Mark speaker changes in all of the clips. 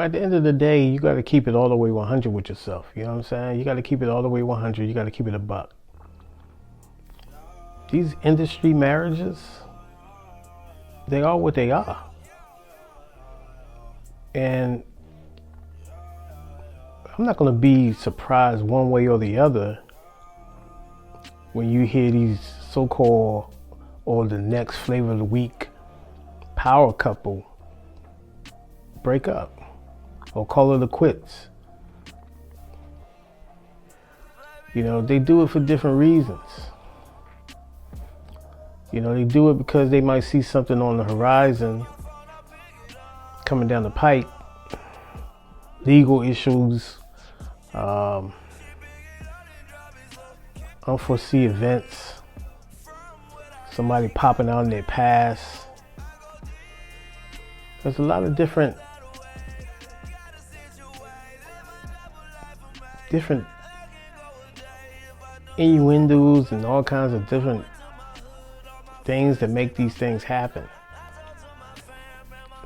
Speaker 1: at the end of the day, you got to keep it all the way 100 with yourself. You know what I'm saying? You got to keep it all the way 100. You got to keep it a buck. These industry marriages, they are what they are. And I'm not going to be surprised one way or the other when you hear these so-called or the next flavor of the week power couple break up or call it a quits. You know, they do it for different reasons. You know, they do it because they might see something on the horizon coming down the pipe, legal issues, unforeseen events, somebody popping out in their past. There's a lot of different innuendos and all kinds of different things that make these things happen.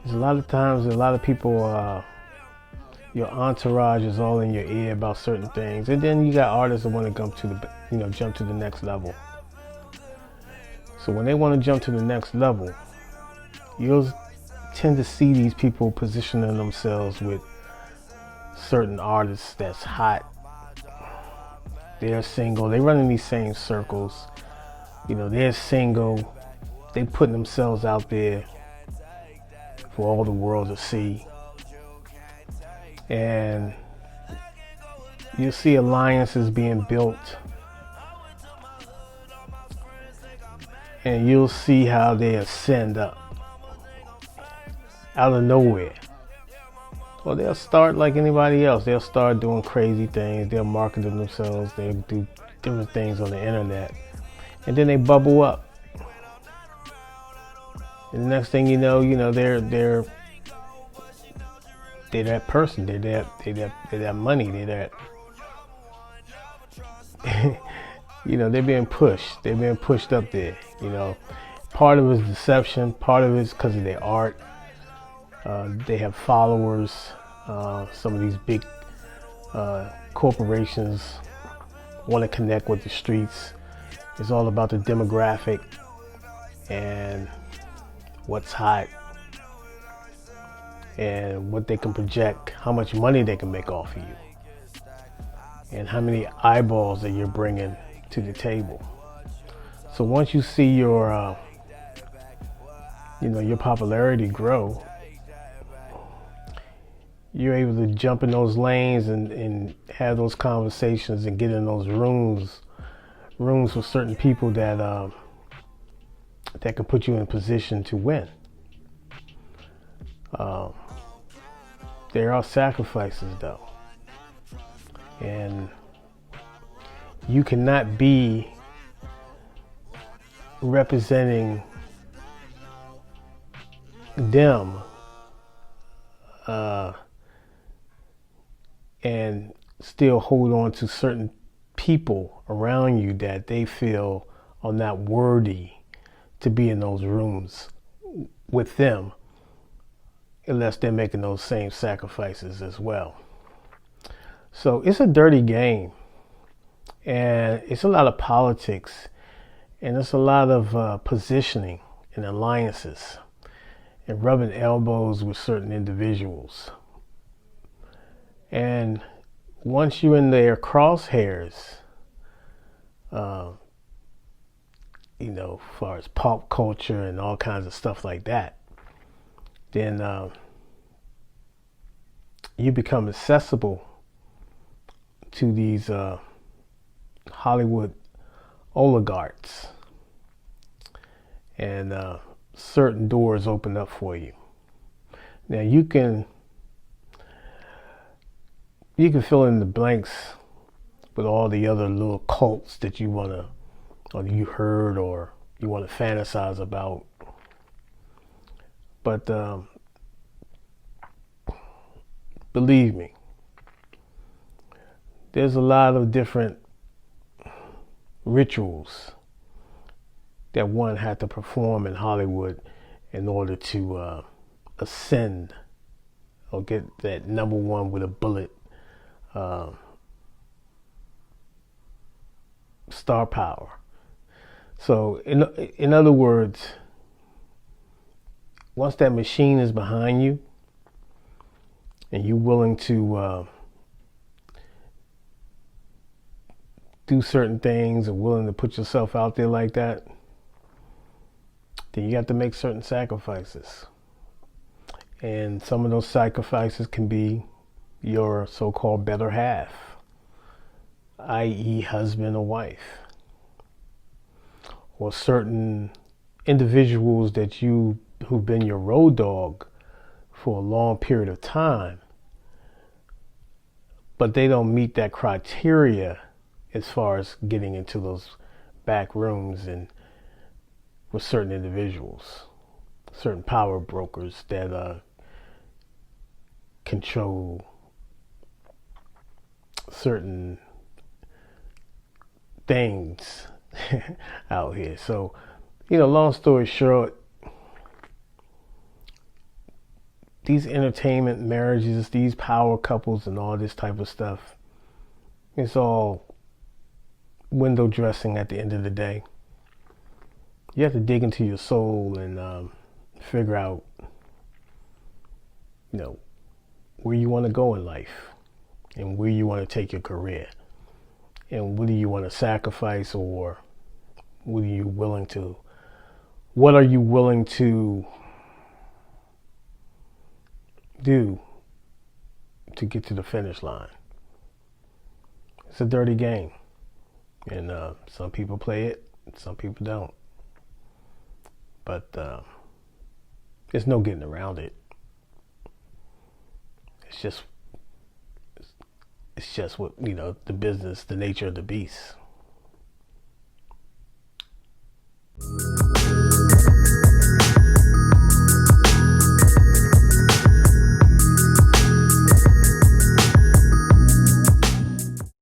Speaker 1: There's a lot of times, a lot of people, your entourage is all in your ear about certain things, and then you got artists that want to jump to the next level. So when they want to jump to the next level, you'll tend to see these people positioning themselves with certain artists that's hot. They're single. They run in these same circles. You know, they're single. They putting themselves out there for all the world to see. And you'll see alliances being built. And you'll see how they ascend up out of nowhere. Well, they'll start like anybody else. They'll start doing crazy things. They'll market themselves. They'll do different things on the internet. And then they bubble up. And the next thing you know, they're that person. They're that money. They're that. They're being pushed. They're being pushed up there. Part of it is deception. Part of it is because of their art. They have followers. Some of these big corporations want to connect with the streets. It's all about the demographic and what's hot and what they can project, how much money they can make off of you, and how many eyeballs that you're bringing to the table. So once you see your popularity grow, you're able to jump in those lanes and have those conversations and get in those rooms with certain people that can put you in position to win. There are sacrifices though, and you cannot be representing them and still hold on to certain people around you that they feel are not worthy to be in those rooms with them, unless they're making those same sacrifices as well. So it's a dirty game, and it's a lot of politics, and it's a lot of positioning and alliances and rubbing elbows with certain individuals. And once you're in their crosshairs, as far as pop culture and all kinds of stuff like that, then you become accessible to these Hollywood oligarchs, and certain doors open up for you. Now you can fill in the blanks with all the other little cults that you you heard or you want to fantasize about. But believe me, there's a lot of different rituals that one had to perform in Hollywood in order to ascend or get that number one with a bullet star power. So in other words, once that machine is behind you and you're willing to do certain things or willing to put yourself out there like that, then you have to make certain sacrifices. And some of those sacrifices can be your so-called better half, i.e. husband or wife, or certain individuals who've been your road dog for a long period of time, but they don't meet that criteria as far as getting into those back rooms and with certain individuals, certain power brokers that control certain things out here. So, long story short, these entertainment marriages, these power couples and all this type of stuff, it's all window dressing at the end of the day. You have to dig into your soul and figure out, where you want to go in life and where you want to take your career. And what do you want to sacrifice, or what are you willing to do to get to the finish line? It's a dirty game. And some people play it, some people don't. But there's no getting around it. It's just what, the business, the nature of the beast.